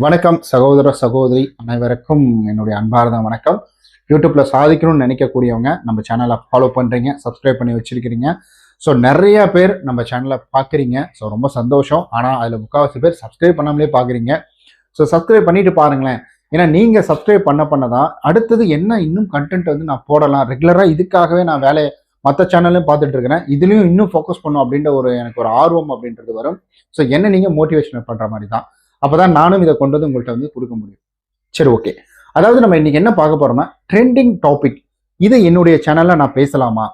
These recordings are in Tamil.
வணக்கம் சகோதர சகோதரி அனைவருக்கும் என்னுடைய அன்பார்ந்த வணக்கம். யூடியூப்ல சாதிக்கணும்னு நினைக்கக்கூடியவங்க நம்ம சேனலை ஃபாலோ பண்றீங்க, சப்ஸ்கிரைப் பண்ணி வச்சிருக்கிறீங்க. ஸோ நிறைய பேர் நம்ம சேனலை பார்க்குறீங்க. ஸோ ரொம்ப சந்தோஷம். ஆனால் அதில் முக்கால்வாசி பேர் சப்ஸ்கிரைப் பண்ணாமலே பார்க்குறீங்க. ஸோ சப்ஸ்கிரைப் பண்ணிட்டு பாருங்களேன். ஏன்னா நீங்கள் சப்ஸ்கிரைப் பண்ணதான் அடுத்தது என்ன இன்னும் கண்டென்ட் வந்து நான் போடலாம். ரெகுலராக இதுக்காகவே நான் வேலையை மற்ற சேனல்லையும் பார்த்துட்டு இருக்கிறேன். இதுலேயும் இன்னும் ஃபோக்கஸ் பண்ணும் அப்படின்ற எனக்கு ஒரு ஆர்வம் அப்படின்றது வரும். ஸோ என்ன நீங்கள் மோட்டிவேஷன் பண்ணுற மாதிரி தான். அப்பதான் நானும் இதை கொண்டு வந்து உங்கள்கிட்ட வந்து கொடுக்க முடியும். சரி, ஓகே. அதாவது நம்ம இன்னைக்கு என்ன பார்க்க போறோம்னா ட்ரெண்டிங் டாபிக். இதை என்னுடைய சேனல்ல நான் பேசலாமா?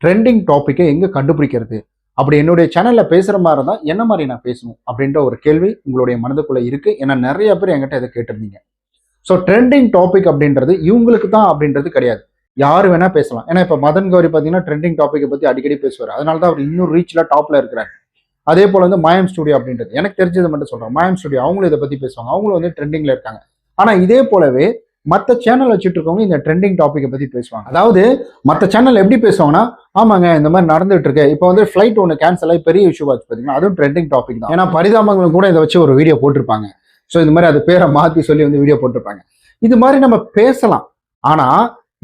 ட்ரெண்டிங் டாபிக்கை எங்க கண்டுபிடிக்கிறது? அப்படி என்னுடைய சேனல்ல பேசுற மாதிரி இருந்தா என்ன மாதிரி நான் பேசணும் அப்படின்ற ஒரு கேள்வி உங்களுடைய மனதுக்குள்ள இருக்கு. ஏன்னா நிறைய பேர் என்கிட்ட இதை கேட்டிருந்தீங்க. ஸோ ட்ரெண்டிங் டாபிக் அப்படின்றது இவங்களுக்கு தான் அப்படின்றது கிடையாது. யாரு வேணா பேசலாம். ஏன்னா இப்ப மதன் கௌரி பாத்தீங்கன்னா ட்ரெண்டிங் டாபிக்கை பத்தி அடிக்கடி பேசுவார். அதனாலதான் அவர் இன்னும் ரீச்ல டாப்ல இருக்கிறார். அதே போல வந்து மாயம் ஸ்டுடியோ அப்படின்றது எனக்கு தெரிஞ்சது மட்டும் சொல்றேன். மாயம் ஸ்டுடியோ அவங்களும் இதை பத்தி பேசுவாங்க. அவங்களும் வந்து ட்ரெண்டிங்ல இருக்காங்க. ஆனா இதே போலவே மற்ற சேனல் வச்சுட்டு இருக்கவங்க இந்த ட்ரெண்டிங் டாபிக்கை பத்தி பேசுவாங்க. அதாவது மற்ற சேனல் எப்படி பேசுவாங்கன்னா, ஆமாங்க இந்த மாதிரி நடந்துட்டு இருக்கு, இப்போ வந்து ஃபிளைட் ஒன்று கேன்சல் ஆகி பெரிய இஷ்யூ ஆச்சு பார்த்தீங்கன்னா, அதுவும் ட்ரெண்டிங் டாபிக் தான். ஏன்னா பரிதாபங்களும் கூட இதை வச்சு ஒரு வீடியோ போட்டிருப்பாங்க. ஸோ இந்த மாதிரி அது பேரை மாற்றி சொல்லி வந்து வீடியோ போட்டிருப்பாங்க. இது மாதிரி நம்ம பேசலாம். ஆனா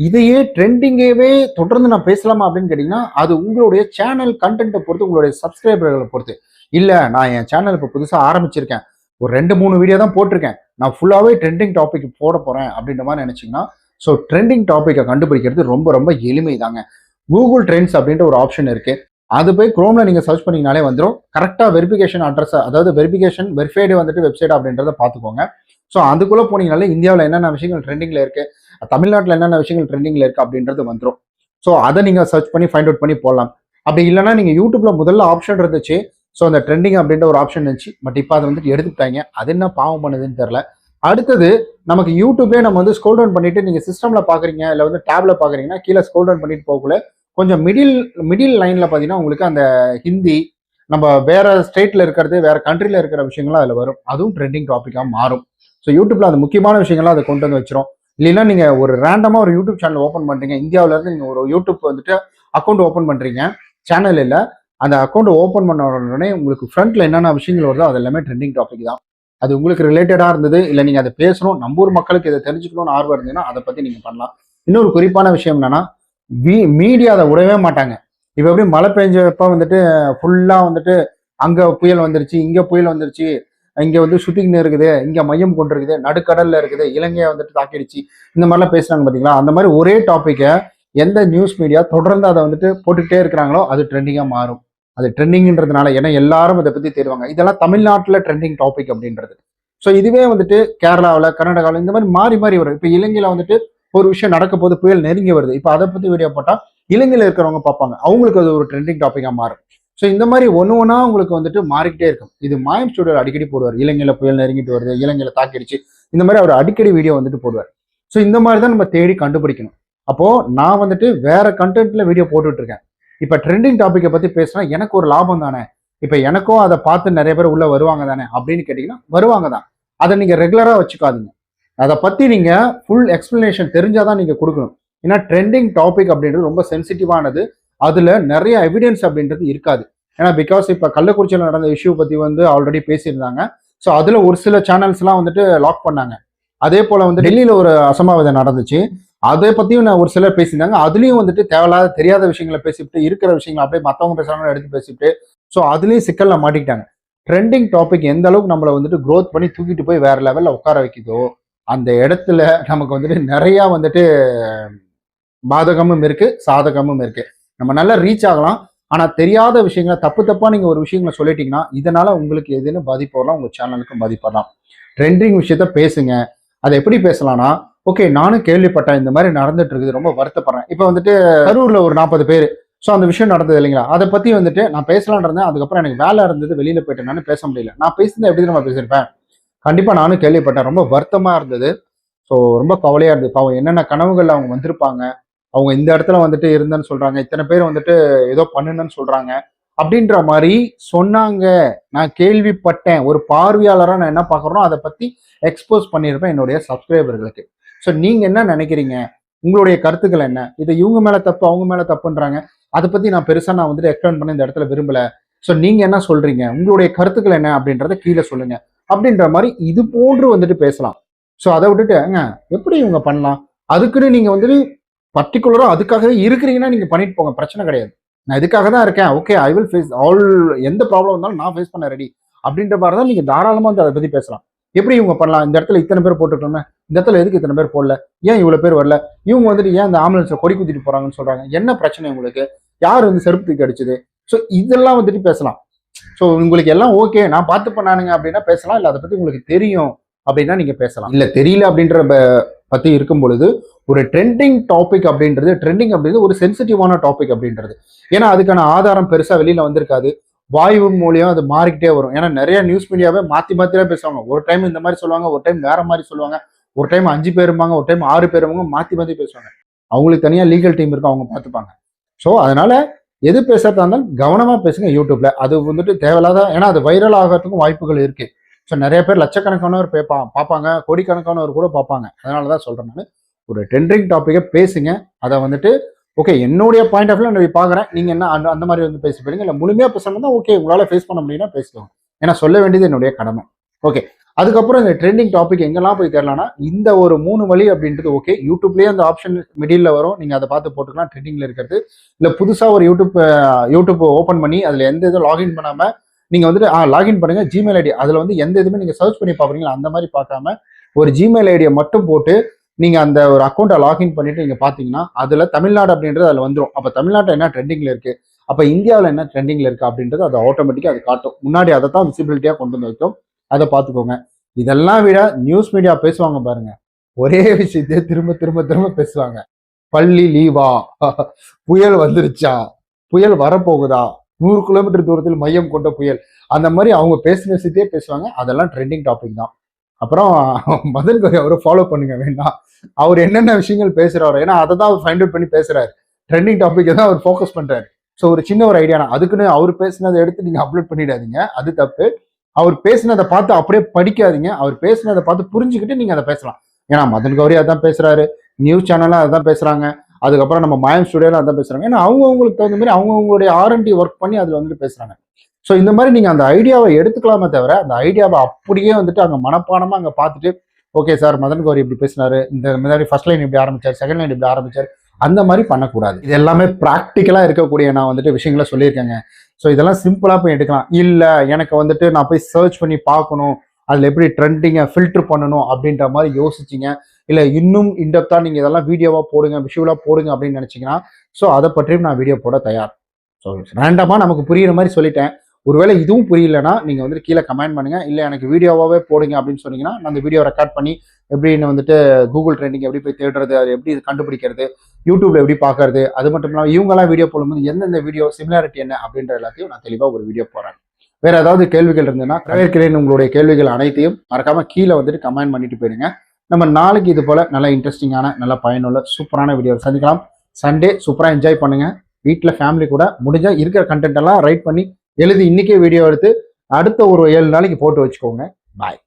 இதையே ட்ரெண்டிங்கவே தொடர்ந்து நான் பேசலாமா அப்படின்னு கேட்டீங்கன்னா, அது உங்களுடைய சேனல் கண்டென்ட்டை பொறுத்து, உங்களுடைய சப்ஸ்கிரைபர்களை பொறுத்து. இல்ல நான் என் சேனல் இப்போ புதுசாக ஆரம்பிச்சிருக்கேன், ஒரு 2-3 வீடியோ தான் போட்டிருக்கேன், நான் ஃபுல்லாவே ட்ரெண்டிங் டாபிக் போட போறேன் அப்படின்ற மாதிரி நினைச்சீங்கன்னா, ஸோ ட்ரெண்டிங் டாபிக்கை கண்டுபிடிக்கிறது ரொம்ப ரொம்ப எளிமை தாங்க. கூகுள் ட்ரெண்ட்ஸ் அப்படின்ற ஒரு ஆப்ஷன் இருக்கு. அது போய் குரோம்ல நீங்க சர்ச் பண்ணீங்கனாலே வந்துடும். கரெக்டா வெரிஃபிகேஷன் அட்ரஸ், அதாவது வெரிஃபைடு வந்துட்டு வெப்சைட் அப்படின்றத பார்த்துக்கோங்க. ஸோ அதுக்குள்ள போனீங்கனாலே இந்தியாவில் என்னென்ன விஷயங்கள் ட்ரெண்டிங்ல இருக்கு, தமிழ்நாட்டில் என்னென்ன விஷயங்கள் ட்ரெண்டிங்ல இருக்கு அப்படின்றது வந்துடும். ஸோ அதை நீங்க சர்ச் பண்ணி ஃபைண்ட் அவுட் பண்ணி போடலாம். அப்படி இல்லைன்னா நீங்க யூடியூப்ல முதல்ல ஆப்ஷன் இருந்துச்சு. ஸோ அந்த ட்ரெண்டிங் அப்படின்ற ஒரு ஆப்ஷன் இருந்துச்சு. பட் இப்போ அதை வந்துட்டு எடுத்துட்டாங்க. அது என்ன பாவம் பண்ணுதுன்னு தெரியல. அடுத்தது நமக்கு யூடியூப்லேயே நம்ம வந்து ஸ்க்ரோல் டவுன் பண்ணிட்டு நீங்க சிஸ்டம்ல பாக்குறீங்க இல்லை வந்து டேப்ல பாக்குறீங்கன்னா கீழே ஸ்க்ரோல் டவுன் பண்ணிட்டு போகக்குள்ள கொஞ்சம் மிடில் லைன்ல பாத்தீங்கன்னா உங்களுக்கு அந்த ஹிந்தி, நம்ம வேற ஸ்டேட்ல இருக்கிறது, வேற கண்ட்ரில இருக்கிற விஷயங்கள்லாம் அதுல வரும். அதுவும் ட்ரெண்டிங் டாபிக்கா மாறும். ஸோ யூடியூப்ல அந்த முக்கியமான விஷயங்கள்லாம் அதை கொண்டு வந்து வச்சிரும். இல்லைன்னா நீங்க ஒரு ரேண்டமா ஒரு யூடியூப் சேனல் ஓப்பன் பண்றீங்க, இந்தியாவில இருந்து நீங்க ஒரு யூடியூப் வந்துட்டு அக்கௌண்ட் ஓப்பன் பண்றீங்க, சேனல் இல்ல, அந்த அக்கௌண்ட் ஓப்பன் பண்ண உடனே உங்களுக்கு ஃப்ரண்ட்ல என்னென்ன விஷயங்கள் வருதோ அது எல்லாமே ட்ரெண்டிங் டாபிக் தான். அது உங்களுக்கு ரிலேட்டடா இருந்தது, இல்லை நீங்க அதை பேசணும், நம்ம ஊர் மக்களுக்கு இதை தெரிஞ்சுக்கணும்னு ஆர்வம் இருந்ததுன்னா அதை பத்தி நீங்க பண்ணலாம். இன்னொரு குறிப்பான விஷயம் என்னன்னா, மீடியா அதை விடவே மாட்டாங்க. இப்ப எப்படி மழை பெஞ்சப்ப வந்துட்டு ஃபுல்லா வந்துட்டு அங்க புயல் வந்துருச்சு, இங்க புயல் வந்துருச்சு, இங்க வந்து சுத்திக்கின்னு இருக்குது, இங்க மையம் கொண்டு இருக்குது, நடுக்கடல்ல இருக்குது, இலங்கையை வந்துட்டு தாக்கிடுச்சு, இந்த மாதிரிலாம் பேசுறாங்க பாத்தீங்களா. அந்த மாதிரி ஒரே டாபிக்கை எந்த நியூஸ் மீடியா தொடர்ந்து அதை வந்துட்டு போட்டுக்கிட்டே இருக்கிறாங்களோ அது ட்ரெண்டிங்கா மாறும். அது ட்ரெண்டிங்ன்றதுனால ஏன்னா எல்லாரும் இதை பத்தி தேடுவாங்க. இதெல்லாம் தமிழ்நாட்டுல ட்ரெண்டிங் டாபிக் அப்படின்றது. ஸோ இதுவே வந்துட்டு கேரளாவில், கர்நாடகாவில் இந்த மாதிரி மாறி மாறி வரும். இப்போ இலங்கையில வந்துட்டு ஒரு விஷயம் நடக்க போது, புயல் நெருங்கி வருது, இப்போ அதை பத்தி வீடியோ போட்டா இலங்கையில இருக்கிறவங்க பார்ப்பாங்க, அவங்களுக்கு அது ஒரு ட்ரெண்டிங் டாபிக்கா மாறும். ஸோ இந்த மாதிரி ஒன்னா உங்களுக்கு வந்துட்டு மாறிக்கிட்டே இருக்கும். இது மாயம் ஸ்டுடியோ அடிக்கடி போடுவார். இலங்கையில புயல் நெருங்கிட்டு வருது, இலங்கையில தாக்கிடுச்சு, இந்த மாதிரி அவர் அடிக்கடி வீடியோ வந்துட்டு போடுவார். ஸோ இந்த மாதிரி தான் நம்ம தேடி கண்டுபிடிக்கணும். அப்போ நான் வந்துட்டு வேற கண்டென்ட்ல வீடியோ போட்டுட்டு இருக்கேன். இப்ப ட்ரெண்டிங் டாபிக்கை பத்தி பேசினா எனக்கு ஒரு லாபம் தானே, இப்ப எனக்கும் அதை பார்த்து நிறைய பேர் உள்ள வருவாங்க தானே அப்படின்னு கேட்டீங்கன்னா வருவாங்க தான். அதை நீங்க ரெகுலரா வச்சுக்காதீங்க. அதை பத்தி நீங்க ஃபுல் எக்ஸ்பிளனேஷன் தெரிஞ்சாதான் நீங்க கொடுக்கணும். ஏன்னா ட்ரெண்டிங் டாபிக் அப்படின்றது ரொம்ப சென்சிட்டிவானது. அதுல நிறைய எவிடன்ஸ் அப்படின்றது இருக்காது. ஏன்னா பிகாஸ் இப்ப கள்ளக்குறிச்சியில் நடந்த இஷ்யூ பத்தி வந்து ஆல்ரெடி பேசியிருந்தாங்க. ஸோ அதுல ஒரு சில சேனல்ஸ் எல்லாம் வந்துட்டு லாக் பண்ணாங்க. அதே போல வந்து டெல்லியில ஒரு அசம்பாவிதம் நடந்துச்சு, அதை பத்தியும் நான் ஒரு சிலர் பேசியிருந்தாங்க. அதுலயும் வந்துட்டு தேவையில்லாத தெரியாத விஷயங்களை பேசிவிட்டு, இருக்கிற விஷயங்களை அப்படியே மற்றவங்க பேசுறாங்கன்னு எடுத்து பேசிவிட்டு, ஸோ அதுலயும் சிக்கல்ல மாட்டிக்கிட்டாங்க. ட்ரெண்டிங் டாபிக் எந்த அளவுக்கு நம்மளை வந்துட்டு க்ரோத் பண்ணி தூக்கிட்டு போய் வேற லெவல்ல உட்கார வைக்குதோ அந்த இடத்துல நமக்கு வந்துட்டு நிறைய வந்துட்டு பாதகமும் இருக்கு, சாதகமும் இருக்கு. நம்ம நல்லா ரீச் ஆகலாம். ஆனா தெரியாத விஷயங்களை தப்பா நீங்க ஒரு விஷயங்களை சொல்லிட்டீங்கன்னா இதனால உங்களுக்கு எதுன்னு பாதிப்பு வரலாம், உங்க சேனலுக்கும் பாதிப்பு வரலாம். ட்ரெண்டிங் விஷயத்த பேசுங்க. அதை எப்படி பேசலாம்னா, ஓகே நானும் கேள்விப்பட்டேன், இந்த மாதிரி நடந்துட்டு இருக்குது, ரொம்ப வருத்தப்படுறேன். இப்போ வந்துட்டு கரூர்ல ஒரு 40 பேர், ஸோ அந்த விஷயம் நடந்தது இல்லைங்களா, அதை பத்தி வந்துட்டு நான் பேசலான் இருந்தேன். அதுக்கப்புறம் எனக்கு வேலை இருந்தது, வெளியில போயிட்டேன், பேச முடியல. நான் பேசுனது எப்படி நம்ம பேசியிருப்பேன், கண்டிப்பா நானும் கேள்விப்பட்டேன், ரொம்ப வருத்தமா இருந்தது. ஸோ ரொம்ப கவலையா இருந்தது. பாவம் என்னென்ன கனவுகள் அவங்க வந்திருப்பாங்க, அவங்க இந்த இடத்துல வந்துட்டு இருந்தேன்னு சொல்றாங்க, இத்தனை பேர் வந்துட்டு ஏதோ பண்ணுன்னு சொல்றாங்க அப்படின்ற மாதிரி சொன்னாங்க. நான் கேள்விப்பட்டேன். ஒரு பார்வையாளராக நான் என்ன பார்க்குறோம் அதை பத்தி எக்ஸ்போஸ் பண்ணியிருப்பேன் என்னுடைய சப்ஸ்கிரைபர்களுக்கு. ஸோ நீங்க என்ன நினைக்கிறீங்க, உங்களுடைய கருத்துக்கள் என்ன? இதை இவங்க மேல தப்பு, அவங்க மேல தப்புன்றாங்க. அதை பத்தி நான் பெருசா நான் வந்துட்டு எக்ஸ்பிளைன் பண்ண இந்த இடத்துல விரும்பல. ஸோ நீங்க என்ன சொல்றீங்க, உங்களுடைய கருத்துக்கள் என்ன அப்படின்றத கீழே சொல்லுங்க. அப்படின்ற மாதிரி இது போன்று வந்துட்டு பேசலாம். ஸோ அதை விட்டுட்டு எப்படி இவங்க பண்ணலாம், அதுக்குன்னு நீங்க வந்துட்டு பர்டிகுலரா அதுக்காகவே இருக்கிறீங்கன்னா நீங்க பண்ணிட்டு போங்க, பிரச்சனை கிடையாது. நான் இதுக்காக தான் இருக்கேன், okay I will face all, எந்த ப்ராப்ளம் இருந்தாலும் நான் ஃபேஸ் பண்ண ரெடி அப்படின்ற மாதிரி தான் நீங்க தாராளமா வந்து அதை பத்தி பேசலாம். எப்படி இவங்க பண்ணலாம், இந்த இடத்துல இத்தனை பேர் போட்டுருக்கோமே, இந்த இடத்துல எதுக்கு இத்தனை பேர் போடல, ஏன் இவ்வளவு பேர் வரல, இவங்க வந்துட்டு ஏன் இந்த ஆம்புலன்ஸ்ல கொடி குத்திட்டு போறாங்கன்னு சொல்றாங்க, என்ன பிரச்சனை உங்களுக்கு, யார் வந்து செருப்பு தூக்கி அடிச்சது, ஸோ இதெல்லாம் வந்துட்டு பேசலாம். ஸோ உங்களுக்கு எல்லாம் ஓகே, நான் பார்த்து பண்ணானுங்க அப்படின்னா பேசலாம், இல்லை அதை பத்தி உங்களுக்கு தெரியும் அப்படின்னா நீங்க பேசலாம். இல்ல தெரியல அப்படின்ற பத்தி இருக்கும் பொழுது ஒரு ட்ரெண்டிங் டாபிக் அப்படின்றது, ட்ரெண்டிங் அப்படின்றது ஒரு சென்சிட்டிவான டாபிக் அப்படின்றது. ஏன்னா அதுக்கான ஆதாரம் பெருசா வெளியில வந்திருக்காது, வாயு மூலியம் அது மாறிக்கிட்டே வரும். ஏன்னா நிறைய நியூஸ் மீடியாவே மாத்தி மாத்திதான் பேசுவாங்க. ஒரு டைம் இந்த மாதிரி சொல்லுவாங்க, ஒரு டைம் வேற மாதிரி சொல்லுவாங்க, ஒரு டைம் 5 பேருமாங்க, ஒரு டைம் 6 பேருமாங்க, மாத்தி மாத்தி பேசுவாங்க. அவங்களுக்கு தனியா லீகல் டீம் இருக்கும், அவங்க பார்த்துப்பாங்க. ஸோ அதனால எது பேசுறதா இருந்தாலும் கவனமா பேசுங்க யூடியூப்ல. அது வந்துட்டு தேவையில்லாத, ஏன்னா அது வைரல் ஆகிறதுக்கும் வாய்ப்புகள் இருக்கு. ஸோ நிறைய பேர் லட்சக்கணக்கானவர் பார்ப்பாங்க, கோடிக்கணக்கானவர் கூட பார்ப்பாங்க. அதனாலதான் சொல்றேன் நான், ஒரு ட்ரெண்டிங் டாப்பிக்கை பேசுங்க. அதை வந்துட்டு ஓகே என்னுடைய பாயிண்ட் ஆஃப் வியூ நான் பார்க்குறேன், நீங்க என்ன அந்த மாதிரி வந்து பேசி போறீங்க, இல்லை முழுமையா பேசணும் தான் ஓகே, உங்களால ஃபேஸ் பண்ண முடியும்னா பேசுவாங்க. ஏன்னா சொல்ல வேண்டியது என்னுடைய கடமை. ஓகே, அதுக்கப்புறம் இந்த ட்ரெண்டிங் டாபிக் எங்கெல்லாம் போய் தேடலாம்னா, இந்த ஒரு 3 வழி அப்படின்றது ஓகே. யூடியூப்லேயே அந்த ஆப்ஷன் மிடில் வரும், நீங்க அதை பார்த்து போட்டுக்கலாம் ட்ரெண்டிங்ல இருக்கிறது. இல்லை புதுசா ஒரு யூடியூப் ஓப்பன் பண்ணி அதுல எந்த இதுவும் லாகின் பண்ணாம நீங்க வந்துட்டு லாகின் பண்ணுங்க ஜிமெயில் ஐடி, அதுல வந்து எந்த இதுவுமே நீங்க சர்ச் பண்ணி பாக்குறீங்களா அந்த மாதிரி பார்க்காம ஒரு ஜிமெயில் ஐடியை மட்டும் போட்டு நீங்க அந்த ஒரு அக்கௌண்ட்டை லாகின் பண்ணிட்டு நீங்க பாத்தீங்கன்னா அதுல தமிழ்நாடு அப்படின்றது அதுல வந்துடும். அப்ப தமிழ்நாட்டில் என்ன ட்ரெண்டிங்ல இருக்கு, அப்ப இந்தியாவில் என்ன ட்ரெண்டிங்ல இருக்கு அப்படின்றது அது ஆட்டோமேட்டிக்கா அது காட்டும். முன்னாடி அதை தான் விசிபிலிட்டியா கொண்டு வந்து வைக்கும், அதை பார்த்துக்கோங்க. இதெல்லாம் விட நியூஸ் மீடியா பேசுவாங்க பாருங்க, ஒரே விஷயத்தையே திரும்ப திரும்ப திரும்ப பேசுவாங்க. பள்ளி லீவா, புயல் வந்துருச்சா, புயல் வரப்போகுதா, 100 கிலோமீட்டர் தூரத்தில் மையம் கொண்ட புயல், அந்த மாதிரி அவங்க பேசின விஷயத்தையே பேசுவாங்க. அதெல்லாம் ட்ரெண்டிங் டாபிக் தான். அப்புறம் மதன் கௌரி அவரை ஃபாலோ பண்ணுங்க வேண்டாம், அவர் என்னென்ன விஷயங்கள் பேசுறாரு, ஏன்னா அதை தான் அவர் ஃபைண்ட் அவுட் பண்ணி பேசுறாரு, ட்ரெண்டிங் டாபிக் தான் அவர் ஃபோக்கஸ் பண்றாரு. ஸோ ஒரு சின்ன ஒரு ஐடியா, அதுக்குன்னு அவர் பேசினதை எடுத்து நீங்க அப்லோட் பண்ணிடாதீங்க, அது தப்பு. அவர் பேசினதை பார்த்து அப்படியே படிக்காதீங்க, அவர் பேசினதை பார்த்து புரிஞ்சுக்கிட்டு நீங்க அதை பேசலாம். ஏன்னா மதன் கௌரி அதான் பேசுறாரு, நியூஸ் சேனல்லாம் அதான் பேசுறாங்க, அதுக்கப்புறம் நம்ம மாயம் ஸ்டுடியோல அதான் பேசுறாங்க. ஏன்னா அவங்களுக்கு தகுந்த மாதிரி அவங்களுடைய R&D ஒர்க் பண்ணி அதுல வந்துட்டு பேசுறாங்க. ஸோ இந்த மாதிரி நீங்க அந்த ஐடியாவை எடுத்துக்கலாமே தவிர, அந்த ஐடியாவை அப்படியே வந்துட்டு அங்க மனப்பாடமா அங்க பார்த்துட்டு ஓகே சார் மதன் கௌரி இப்படி பேசினாரு, இந்த மாதிரி ஃபர்ஸ்ட் லைன் இப்படி ஆரம்பிச்சார், செகண்ட் லைன் இப்படி ஆரம்பிச்சார், அந்த மாதிரி பண்ணக்கூடாது. இது எல்லாமே ப்ராக்டிக்கலா இருக்கக்கூடிய நான் வந்துட்டு விஷயங்களை சொல்லியிருக்கேங்க. ஸோ இதெல்லாம் சிம்பிளா போய் எடுக்கலாம். இல்ல எனக்கு வந்துட்டு நான் போய் சர்ச் பண்ணி பார்க்கணும், அதுல எப்படி ட்ரெண்டிங்கை ஃபில்டர் பண்ணணும் அப்படின்ற மாதிரி யோசிச்சிங்க, இல்லை இன்னும் இன்டெப்தா நீங்க இதெல்லாம் வீடியோவா போடுங்க, விஷுவலா போடுங்க அப்படின்னு நினைச்சீங்கன்னா, ஸோ அதை பற்றியும் நான் வீடியோ போட தயார். ஸோ ரேண்டமா நமக்கு புரியுற மாதிரி சொல்லிட்டேன். ஒருவேளை இதுவும் புரியலன்னா நீங்க வந்துட்டு கீழே கமெண்ட் பண்ணுங்க, இல்லை எனக்கு வீடியோவாவே போடுங்க அப்படின்னு சொன்னீங்கன்னா நான் அந்த வீடியோ ரெக்கார்ட் பண்ணி எப்படின்னு வந்துட்டு கூகுள் ட்ரெண்டிங் எப்படி போய் தேடுறது, அது எப்படி கண்டுபிடிக்கிறது, யூடியூப்ல எப்படி பார்க்கறது, அது மட்டும் இல்லாமல் இவங்கெல்லாம் வீடியோ போடும்போது எந்தெந்த வீடியோ சிமிலாரிட்டி என்ன அப்படின்ற எல்லாத்தையும் நான் தெளிவாக ஒரு வீடியோ போடுறேன். வேற ஏதாவது கேள்விகள் இருந்ததுன்னா வரவேற்கிறேன். உங்களுடைய கேள்விகள் அனைத்தையும் மறக்காம கீழே வந்துட்டு கமெண்ட் பண்ணிட்டு போயிடுங்க. நம்ம நாளைக்கு இது போல நல்ல இன்ட்ரெஸ்டிங்கான நல்ல பயனுள்ள சூப்பரான வீடியோ சந்திக்கலாம். சண்டே சூப்பரா என்ஜாய் பண்ணுங்க, வீட்டில் ஃபேமிலி கூட முடிஞ்சா இருக்கிற கண்டென்ட் எல்லாம் ரைட் பண்ணி எழுதி இன்னைக்கே வீடியோ எடுத்து அடுத்த ஒரு 7 நாளைக்கு போட்டு வச்சுக்கோங்க. பாய்.